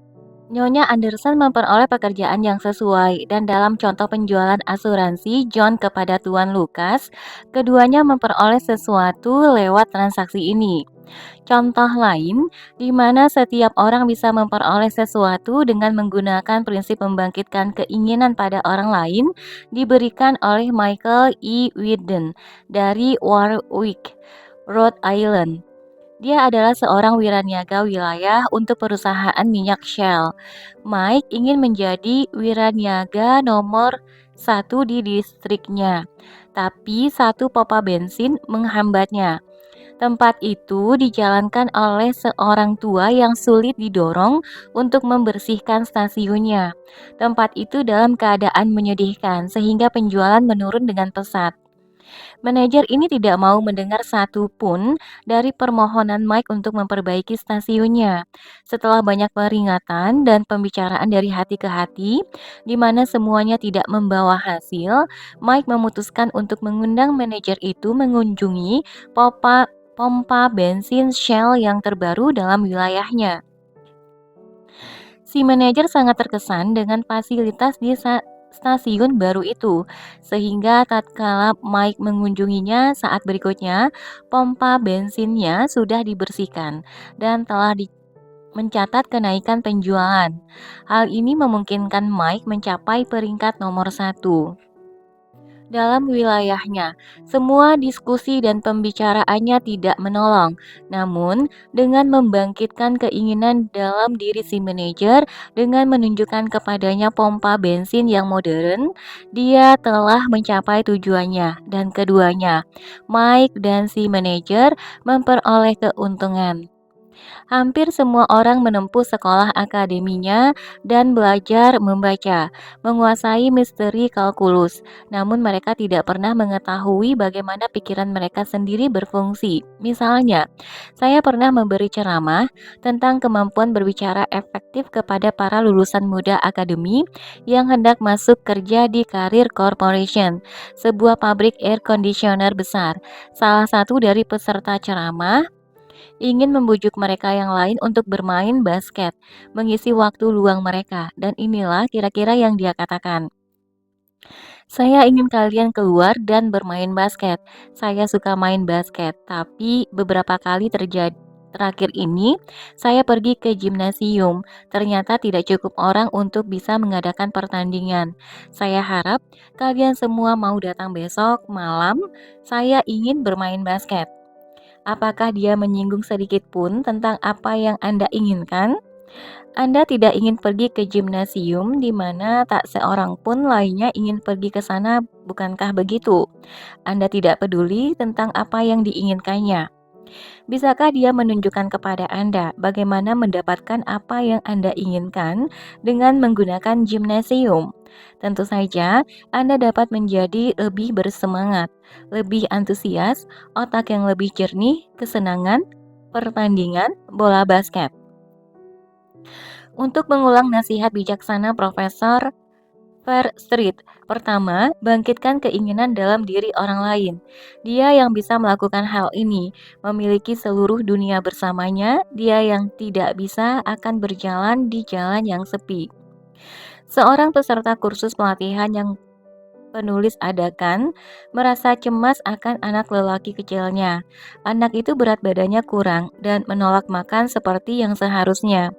Nyonya Anderson memperoleh pekerjaan yang sesuai, dan dalam contoh penjualan asuransi John kepada Tuan Lucas, keduanya memperoleh sesuatu lewat transaksi ini. Contoh lain, di mana setiap orang bisa memperoleh sesuatu dengan menggunakan prinsip membangkitkan keinginan pada orang lain, diberikan oleh Michael E. Whidden dari Warwick, Rhode Island. Dia adalah seorang wiraniaga wilayah untuk perusahaan minyak Shell. Mike ingin menjadi wiraniaga nomor satu di distriknya, tapi satu pompa bensin menghambatnya. Tempat itu dijalankan oleh seorang tua yang sulit didorong untuk membersihkan stasiunnya. Tempat itu dalam keadaan menyedihkan, sehingga penjualan menurun dengan pesat. Manajer ini tidak mau mendengar satu pun dari permohonan Mike untuk memperbaiki stasiunnya. Setelah banyak peringatan dan pembicaraan dari hati ke hati, di mana semuanya tidak membawa hasil, Mike memutuskan untuk mengundang manajer itu mengunjungi pompa pompa bensin Shell yang terbaru dalam wilayahnya. Si manajer sangat terkesan dengan fasilitas di stasiun baru itu, sehingga tatkala Mike mengunjunginya saat berikutnya, pompa bensinnya sudah dibersihkan dan telah mencatat kenaikan penjualan. Hal ini memungkinkan Mike mencapai peringkat nomor satu. dalam wilayahnya. Semua diskusi dan pembicaraannya tidak menolong. Namun, dengan membangkitkan keinginan dalam diri si manajer dengan menunjukkan kepadanya pompa bensin yang modern, dia telah mencapai tujuannya. Dan keduanya, Mike dan si manajer memperoleh keuntungan. Hampir semua orang menempuh sekolah akademinya dan belajar membaca, menguasai misteri kalkulus. Namun mereka tidak pernah mengetahui bagaimana pikiran mereka sendiri berfungsi. Misalnya, saya pernah memberi ceramah tentang kemampuan berbicara efektif kepada para lulusan muda akademi yang hendak masuk kerja di Karir Corporation, sebuah pabrik air conditioner besar. Salah satu dari peserta ceramah ingin membujuk mereka yang lain untuk bermain basket, mengisi waktu luang mereka, dan inilah kira-kira yang dia katakan. Saya ingin kalian keluar dan bermain basket. Saya suka main basket, tapi beberapa kali terjadi terakhir ini saya pergi ke gimnasium. Ternyata tidak cukup orang untuk bisa mengadakan pertandingan. Saya harap kalian semua mau datang besok malam. Saya ingin bermain basket. Apakah dia menyinggung sedikit pun tentang apa yang Anda inginkan? Anda tidak ingin pergi ke gimnasium di mana tak seorang pun lainnya ingin pergi ke sana, bukankah begitu? Anda tidak peduli tentang apa yang diinginkannya. Bisakah dia menunjukkan kepada Anda bagaimana mendapatkan apa yang Anda inginkan dengan menggunakan gimnasium? Tentu saja, Anda dapat menjadi lebih bersemangat, lebih antusias, otak yang lebih jernih, kesenangan, pertandingan, bola basket. Untuk mengulang nasihat bijaksana Profesor Street. Pertama, bangkitkan keinginan dalam diri orang lain. Dia yang bisa melakukan hal ini, memiliki seluruh dunia bersamanya, dia yang tidak bisa akan berjalan di jalan yang sepi. Seorang peserta kursus pelatihan yang penulis adakan merasa cemas akan anak lelaki kecilnya. Anak itu berat badannya kurang dan menolak makan seperti yang seharusnya.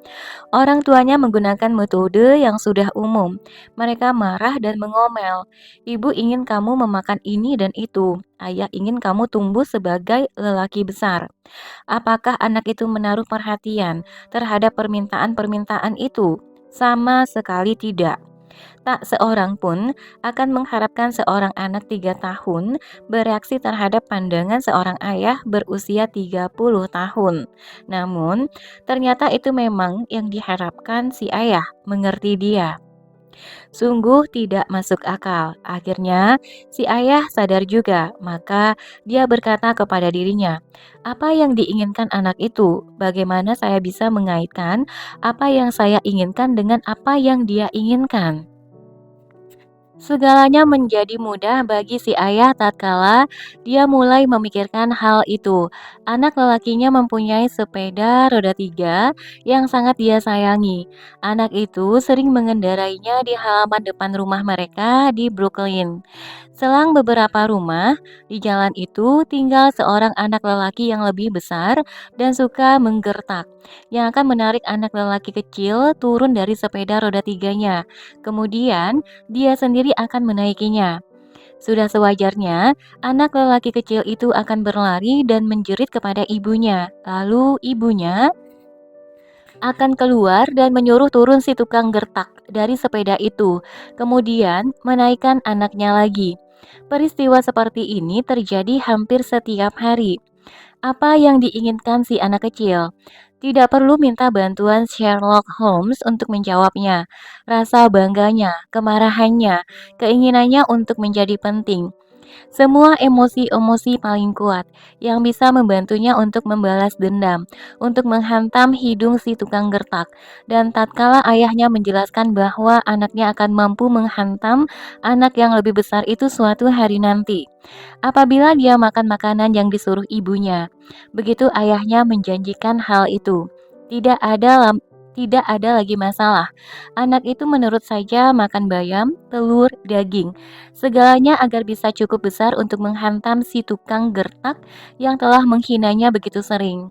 Orang tuanya menggunakan metode yang sudah umum. Mereka marah dan mengomel. Ibu ingin kamu memakan ini dan itu. Ayah ingin kamu tumbuh sebagai lelaki besar. Apakah anak itu menaruh perhatian terhadap permintaan-permintaan itu? Sama sekali tidak. Tak seorang pun akan mengharapkan seorang anak 3 tahun bereaksi terhadap pandangan seorang ayah berusia 30 tahun. Namun, ternyata itu memang yang diharapkan si ayah, mengerti dia. Sungguh tidak masuk akal. Akhirnya, si ayah sadar juga, maka dia berkata kepada dirinya, "Apa yang diinginkan anak itu? Bagaimana saya bisa mengaitkan apa yang saya inginkan dengan apa yang dia inginkan?" Segalanya menjadi mudah bagi si ayah tatkala dia mulai memikirkan hal itu. Anak lelakinya mempunyai sepeda roda 3 yang sangat dia sayangi. Anak itu sering mengendarainya di halaman depan rumah mereka di Brooklyn. Selang beberapa rumah, di jalan itu tinggal seorang anak lelaki yang lebih besar dan suka menggertak, yang akan menarik anak lelaki kecil turun dari sepeda roda tiganya. Kemudian, dia sendiri akan menaikinya. Sudah sewajarnya, anak lelaki kecil itu akan berlari dan menjerit kepada ibunya. Lalu ibunya akan keluar dan menyuruh turun si tukang gertak dari sepeda itu, kemudian menaikkan anaknya lagi. Peristiwa seperti ini terjadi hampir setiap hari. Apa yang diinginkan si anak kecil? Tidak perlu minta bantuan Sherlock Holmes untuk menjawabnya. Rasa bangganya, kemarahannya, keinginannya untuk menjadi penting. Semua emosi-emosi paling kuat yang bisa membantunya untuk membalas dendam, untuk menghantam hidung si tukang gertak. Dan tatkala ayahnya menjelaskan bahwa anaknya akan mampu menghantam anak yang lebih besar itu suatu hari nanti. Apabila dia makan makanan yang disuruh ibunya, begitu ayahnya menjanjikan hal itu. Tidak ada tidak ada lagi masalah. Anak itu menurut saja makan bayam, telur, daging. Segalanya agar bisa cukup besar untuk menghantam si tukang gertak yang telah menghinanya begitu sering.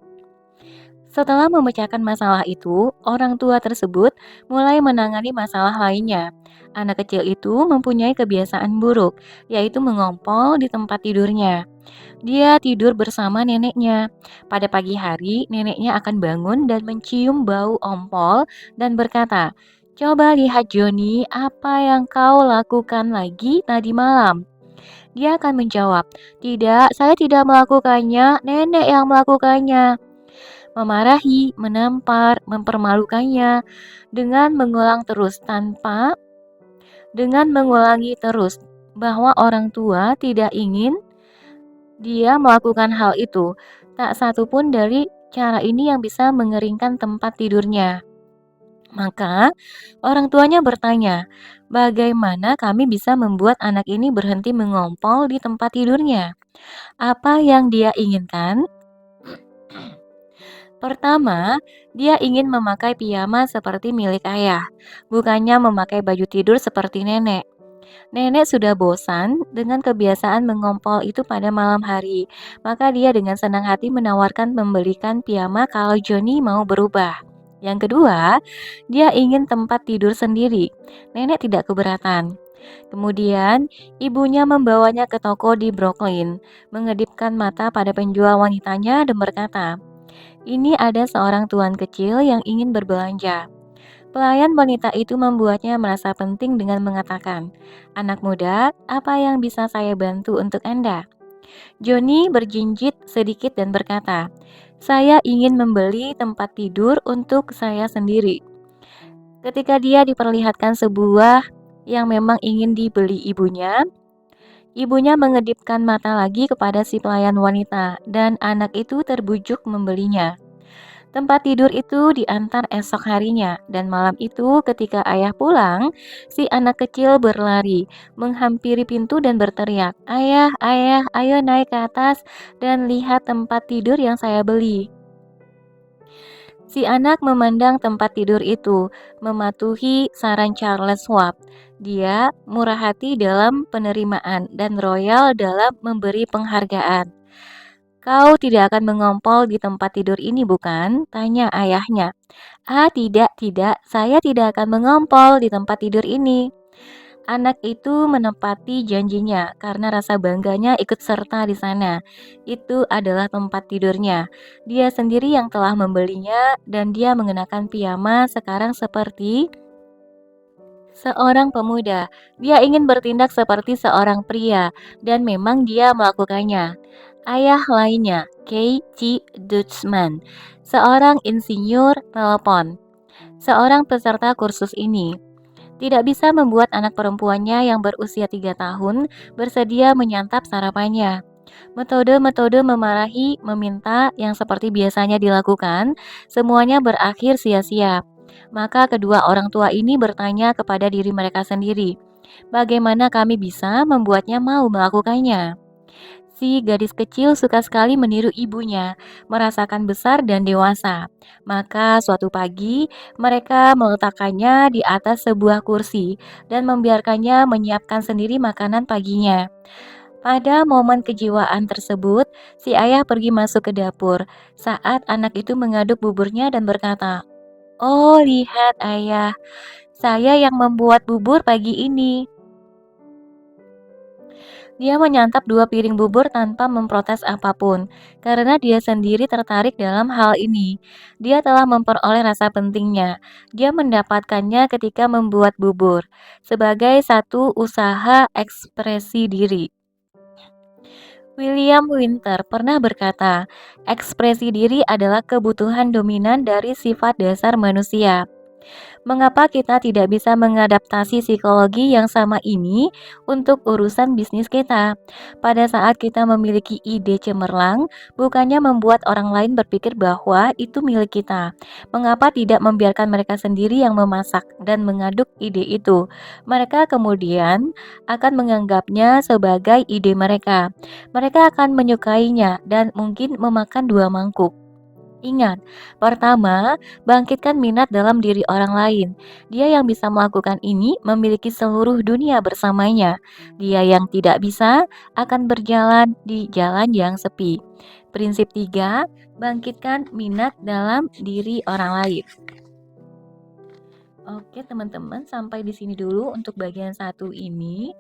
Setelah memecahkan masalah itu, orang tua tersebut mulai menangani masalah lainnya. Anak kecil itu mempunyai kebiasaan buruk, yaitu mengompol di tempat tidurnya. Dia tidur bersama neneknya. Pada pagi hari, neneknya akan bangun dan mencium bau ompol dan berkata, "Coba lihat Joni, apa yang kau lakukan lagi tadi malam?" Dia akan menjawab, "Tidak, saya tidak melakukannya, nenek yang melakukannya." Memarahi, menampar, mempermalukannya dengan mengulangi terus bahwa orang tua tidak ingin dia melakukan hal itu. Tak satu pun dari cara ini yang bisa mengeringkan tempat tidurnya. Maka orang tuanya bertanya, bagaimana kami bisa membuat anak ini berhenti mengompol di tempat tidurnya? Apa yang dia inginkan? Pertama, dia ingin memakai piyama seperti milik ayah, bukannya memakai baju tidur seperti nenek. Nenek sudah bosan dengan kebiasaan mengompol itu pada malam hari, maka dia dengan senang hati menawarkan membelikan piyama kalau Joni mau berubah. Yang kedua, dia ingin tempat tidur sendiri. Nenek tidak keberatan. Kemudian, ibunya membawanya ke toko di Brooklyn, mengedipkan mata pada penjual wanitanya dan berkata, "Ini ada seorang tuan kecil yang ingin berbelanja." Pelayan wanita itu membuatnya merasa penting dengan mengatakan, "Anak muda, apa yang bisa saya bantu untuk Anda?" Joni berjinjit sedikit dan berkata, "Saya ingin membeli tempat tidur untuk saya sendiri." Ketika dia diperlihatkan sebuah yang memang ingin dibeli ibunya, ibunya mengedipkan mata lagi kepada si pelayan wanita dan anak itu terbujuk membelinya. Tempat tidur itu diantar esok harinya, dan malam itu ketika ayah pulang, si anak kecil berlari, menghampiri pintu dan berteriak, "Ayah, ayah, ayo naik ke atas dan lihat tempat tidur yang saya beli." Si anak memandang tempat tidur itu, mematuhi saran Charles Schwab. Dia murah hati dalam penerimaan dan royal dalam memberi penghargaan. "Kau tidak akan mengompol di tempat tidur ini, bukan?" tanya ayahnya. "Ah, tidak, tidak, saya tidak akan mengompol di tempat tidur ini." Anak itu menepati janjinya karena rasa bangganya ikut serta di sana. Itu adalah tempat tidurnya. Dia sendiri yang telah membelinya dan dia mengenakan piyama sekarang seperti seorang pemuda. Dia ingin bertindak seperti seorang pria dan memang dia melakukannya. Ayah lainnya, K.T. Dutchman, seorang insinyur telepon. Seorang peserta kursus ini tidak bisa membuat anak perempuannya yang berusia 3 tahun bersedia menyantap sarapannya. Metode-metode memarahi, meminta yang seperti biasanya dilakukan, semuanya berakhir sia-sia. Maka kedua orang tua ini bertanya kepada diri mereka sendiri, bagaimana kami bisa membuatnya mau melakukannya? Si gadis kecil suka sekali meniru ibunya, merasakan besar dan dewasa. Maka suatu pagi, mereka meletakkannya di atas sebuah kursi dan membiarkannya menyiapkan sendiri makanan paginya. Pada momen kejiwaan tersebut, si ayah pergi masuk ke dapur saat anak itu mengaduk buburnya dan berkata, "Oh, lihat ayah, saya yang membuat bubur pagi ini." Dia menyantap 2 piring bubur tanpa memprotes apapun, karena dia sendiri tertarik dalam hal ini. Dia telah memperoleh rasa pentingnya. Dia mendapatkannya ketika membuat bubur, sebagai satu usaha ekspresi diri. William Winter pernah berkata, "Ekspresi diri adalah kebutuhan dominan dari sifat dasar manusia." Mengapa kita tidak bisa mengadaptasi psikologi yang sama ini untuk urusan bisnis kita? Pada saat kita memiliki ide cemerlang, bukannya membuat orang lain berpikir bahwa itu milik kita. Mengapa tidak membiarkan mereka sendiri yang memasak dan mengaduk ide itu? Mereka kemudian akan menganggapnya sebagai ide mereka. Mereka akan menyukainya dan mungkin memakan 2 mangkuk. Ingat, pertama, bangkitkan minat dalam diri orang lain. Dia yang bisa melakukan ini memiliki seluruh dunia bersamanya. Dia yang tidak bisa akan berjalan di jalan yang sepi. Prinsip tiga, bangkitkan minat dalam diri orang lain. Oke, teman-teman, sampai di sini dulu untuk bagian satu ini.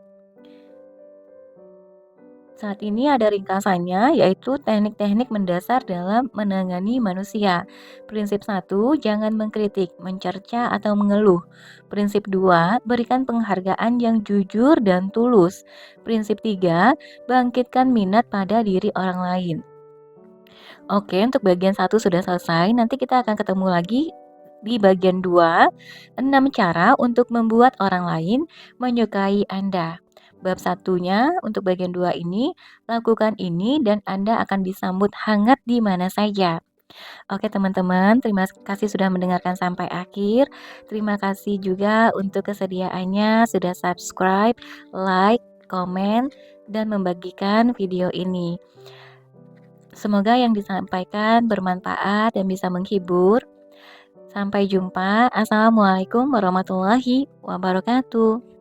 Saat ini ada ringkasannya, yaitu teknik-teknik mendasar dalam menangani manusia. Prinsip satu, jangan mengkritik, mencerca, atau mengeluh. Prinsip 2, berikan penghargaan yang jujur dan tulus. Prinsip 3, bangkitkan minat pada diri orang lain. Oke, untuk bagian satu sudah selesai. Nanti kita akan ketemu lagi di bagian 2, 6 cara untuk membuat orang lain menyukai Anda. Bab satunya untuk bagian 2 ini, lakukan ini dan Anda akan disambut hangat di mana saja. Oke teman-teman, terima kasih sudah mendengarkan sampai akhir. Terima kasih juga untuk kesediaannya sudah subscribe, like, komen, dan membagikan video ini. Semoga yang disampaikan bermanfaat dan bisa menghibur. Sampai jumpa. Assalamualaikum warahmatullahi wabarakatuh.